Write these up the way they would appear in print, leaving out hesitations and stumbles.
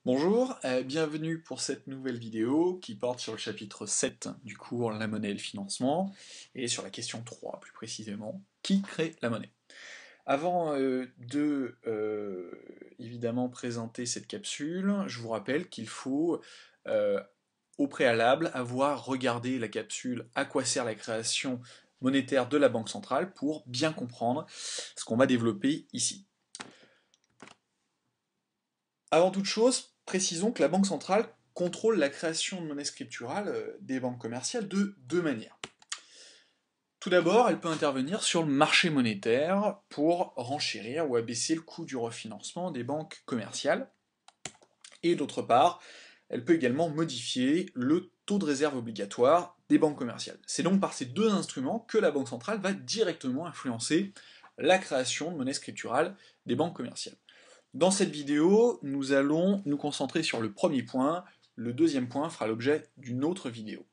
Bonjour, bienvenue pour cette nouvelle vidéo qui porte sur le chapitre 7 du cours La monnaie et le financement, et sur la question 3 plus précisément, qui crée la monnaie? Avant de évidemment présenter cette capsule, je vous rappelle qu'il faut euh, au préalable avoir regardé la capsule À quoi sert la création monétaire de la Banque centrale pour bien comprendre ce qu'on va développer ici. Avant toute chose, précisons que la Banque centrale contrôle la création de monnaie scripturale des banques commerciales de deux manières. Tout d'abord, elle peut intervenir sur le marché monétaire pour renchérir ou abaisser le coût du refinancement des banques commerciales. Et d'autre part, elle peut également modifier le taux de réserve obligatoire des banques commerciales. C'est donc par ces deux instruments que la Banque centrale va directement influencer la création de monnaie scripturale des banques commerciales. Dans cette vidéo, nous allons nous concentrer sur le premier point. Le deuxième point fera l'objet d'une autre vidéo.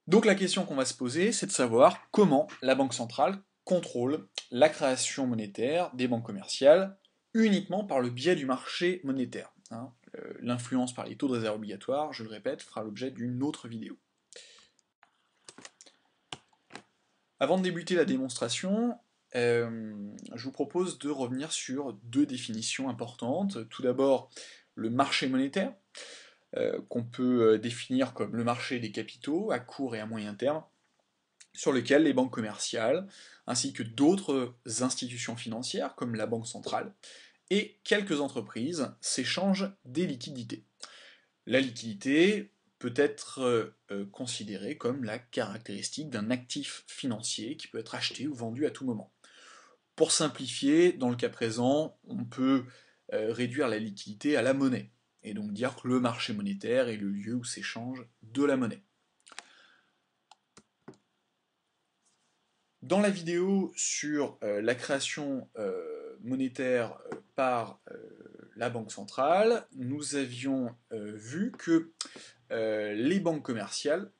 Donc la question qu'on va se poser, c'est de savoir comment la Banque centrale contrôle la création monétaire des banques commerciales uniquement par le biais du marché monétaire. L'influence par les taux de réserve obligatoires, je le répète, fera l'objet d'une autre vidéo. Avant de débuter la démonstration, je vous propose de revenir sur deux définitions importantes. Tout d'abord, le marché monétaire, qu'on peut définir comme le marché des capitaux à court et à moyen terme, sur lequel les banques commerciales, ainsi que d'autres institutions financières, comme la Banque centrale, et quelques entreprises s'échangent des liquidités. La liquidité peut être considérée comme la caractéristique d'un actif financier qui peut être acheté ou vendu à tout moment. Pour simplifier, dans le cas présent, on peut réduire la liquidité à la monnaie, et donc dire que le marché monétaire est le lieu où s'échange de la monnaie. Dans la vidéo sur la création monétaire par la Banque centrale, nous avions vu que les banques commerciales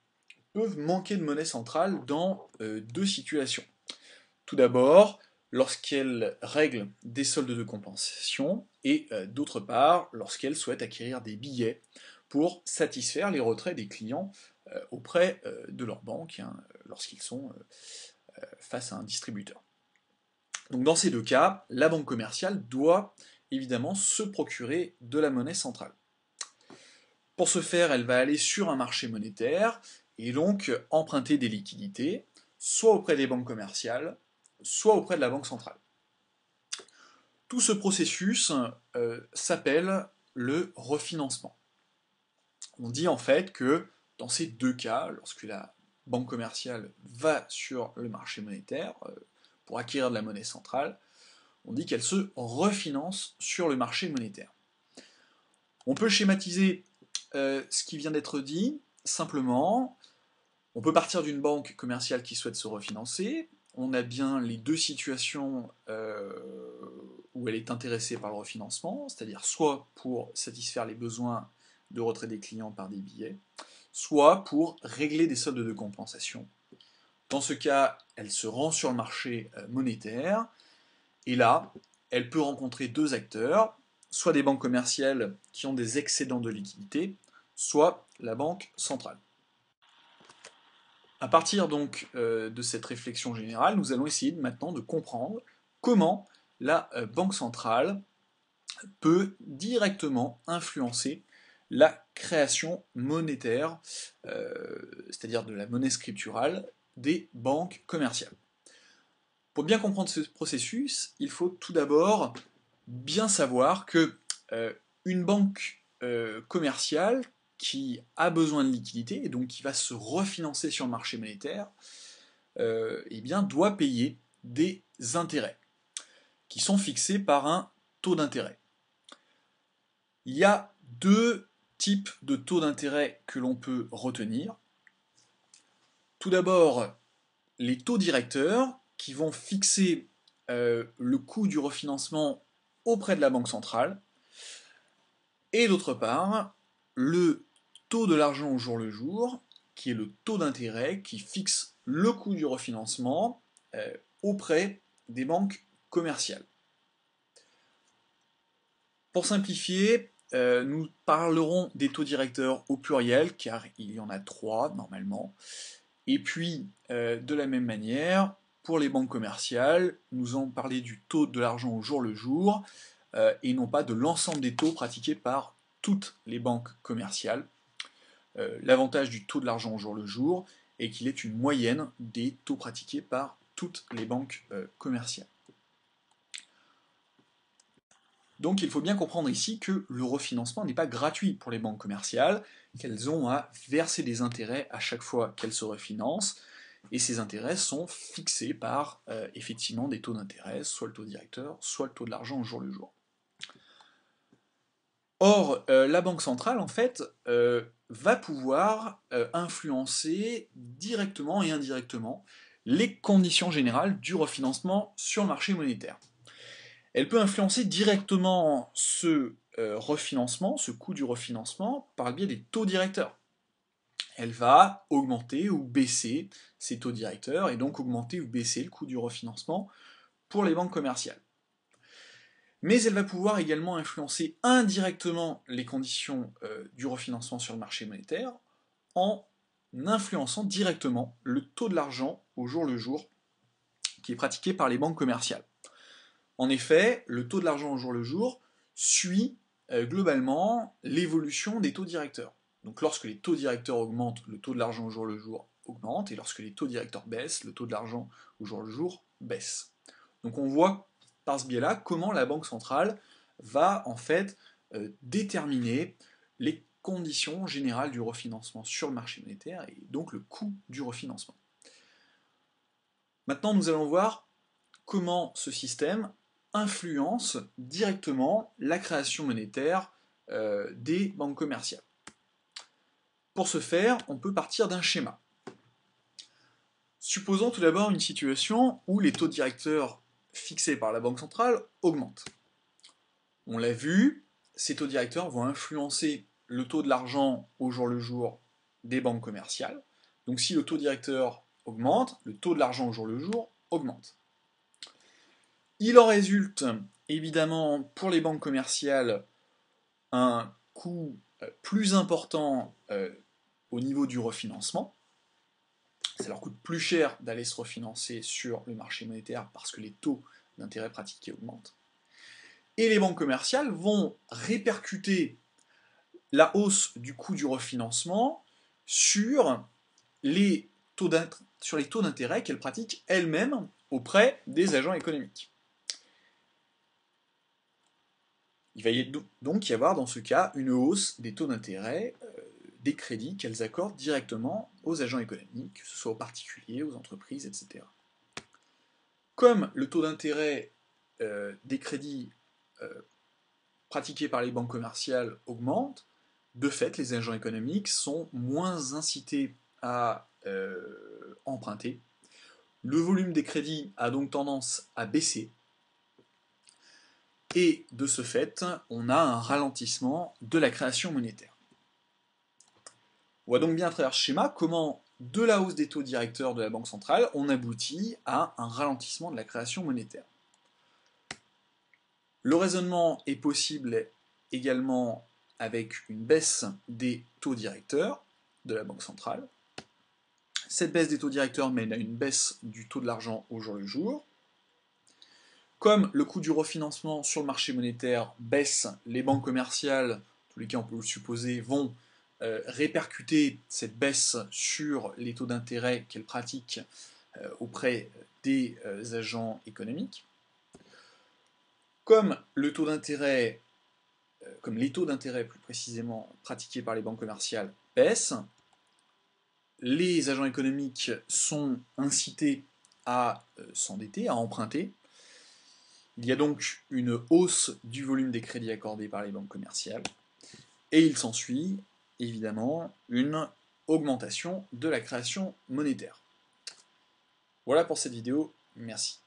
peuvent manquer de monnaie centrale dans deux situations. Tout d'abord, lorsqu'elles règlent des soldes de compensation, et d'autre part, lorsqu'elles souhaitent acquérir des billets pour satisfaire les retraits des clients auprès de leur banque, lorsqu'ils sont face à un distributeur. Donc dans ces deux cas, la banque commerciale doit évidemment se procurer de la monnaie centrale. Pour ce faire, elle va aller sur un marché monétaire et donc emprunter des liquidités, soit auprès des banques commerciales, soit auprès de la banque centrale. Tout ce processus s'appelle le refinancement. On dit en fait que dans ces deux cas, lorsque la banque commerciale va sur le marché monétaire pour acquérir de la monnaie centrale, on dit qu'elle se refinance sur le marché monétaire. On peut schématiser ce qui vient d'être dit simplement. On peut partir d'une banque commerciale qui souhaite se refinancer. On a bien les deux situations où elle est intéressée par le refinancement, c'est-à-dire soit pour satisfaire les besoins de retrait des clients par des billets, soit pour régler des soldes de compensation. Dans ce cas, elle se rend sur le marché monétaire, et là, elle peut rencontrer deux acteurs, soit des banques commerciales qui ont des excédents de liquidité, soit la banque centrale. À partir donc de cette réflexion générale, nous allons essayer maintenant de comprendre comment la Banque centrale peut directement influencer la création monétaire, c'est-à-dire de la monnaie scripturale, des banques commerciales. Pour bien comprendre ce processus, il faut tout d'abord bien savoir que une banque commerciale qui a besoin de liquidité et donc qui va se refinancer sur le marché monétaire, eh bien, doit payer des intérêts qui sont fixés par un taux d'intérêt. Il y a deux types de taux d'intérêt que l'on peut retenir. Tout d'abord, les taux directeurs qui vont fixer le coût du refinancement auprès de la Banque centrale, et d'autre part, le taux de l'argent au jour le jour, qui est le taux d'intérêt qui fixe le coût du refinancement auprès des banques commerciales. Pour simplifier, nous parlerons des taux directeurs au pluriel, car il y en a 3 normalement. Et puis, de la même manière, pour les banques commerciales, nous allons parler du taux de l'argent au jour le jour, et non pas de l'ensemble des taux pratiqués par toutes les banques commerciales. L'avantage du taux de l'argent au jour le jour est qu'il est une moyenne des taux pratiqués par toutes les banques commerciales. Donc il faut bien comprendre ici que le refinancement n'est pas gratuit pour les banques commerciales, qu'elles ont à verser des intérêts à chaque fois qu'elles se refinancent, et ces intérêts sont fixés par effectivement des taux d'intérêt, soit le taux directeur, soit le taux de l'argent au jour le jour. Or, la Banque centrale, en fait, va pouvoir influencer directement et indirectement les conditions générales du refinancement sur le marché monétaire. Elle peut influencer directement ce refinancement, ce coût du refinancement, par le biais des taux directeurs. Elle va augmenter ou baisser ces taux directeurs, et donc augmenter ou baisser le coût du refinancement pour les banques commerciales. Mais elle va pouvoir également influencer indirectement les conditions du refinancement sur le marché monétaire en influençant directement le taux de l'argent au jour le jour qui est pratiqué par les banques commerciales. En effet, le taux de l'argent au jour le jour suit globalement l'évolution des taux directeurs. Donc lorsque les taux directeurs augmentent, le taux de l'argent au jour le jour augmente, et lorsque les taux directeurs baissent, le taux de l'argent au jour le jour baisse. Donc on voit par ce biais-là comment la Banque centrale va en fait déterminer les conditions générales du refinancement sur le marché monétaire et donc le coût du refinancement. Maintenant nous allons voir comment ce système influence directement la création monétaire des banques commerciales. Pour ce faire, on peut partir d'un schéma. Supposons tout d'abord une situation où les taux directeurs fixés par la Banque centrale augmentent. On l'a vu, ces taux directeurs vont influencer le taux de l'argent au jour le jour des banques commerciales. Donc si le taux directeur augmente, le taux de l'argent au jour le jour augmente. Il en résulte évidemment pour les banques commerciales un coût plus important au niveau du refinancement. Ça leur coûte plus cher d'aller se refinancer sur le marché monétaire parce que les taux d'intérêt pratiqués augmentent. Et les banques commerciales vont répercuter la hausse du coût du refinancement sur les taux d'intérêt qu'elles pratiquent elles-mêmes auprès des agents économiques. Il va donc y avoir dans ce cas une hausse des taux d'intérêt des crédits qu'elles accordent directement aux agents économiques, que ce soit aux particuliers, aux entreprises, etc. Comme le taux d'intérêt des crédits pratiqués par les banques commerciales augmente, de fait, les agents économiques sont moins incités à emprunter. Le volume des crédits a donc tendance à baisser. Et de ce fait, on a un ralentissement de la création monétaire. On voit donc bien à travers ce schéma comment, de la hausse des taux directeurs de la Banque centrale, on aboutit à un ralentissement de la création monétaire. Le raisonnement est possible également avec une baisse des taux directeurs de la Banque centrale. Cette baisse des taux directeurs mène à une baisse du taux de l'argent au jour le jour. Comme le coût du refinancement sur le marché monétaire baisse, les banques commerciales, en tous les cas on peut le supposer, vont répercuter cette baisse sur les taux d'intérêt qu'elles pratiquent auprès des agents économiques. Comme les taux d'intérêt plus précisément pratiqués par les banques commerciales baissent, les agents économiques sont incités à s'endetter, à emprunter. Il y a donc une hausse du volume des crédits accordés par les banques commerciales, et il s'ensuit évidemment une augmentation de la création monétaire. Voilà pour cette vidéo, merci.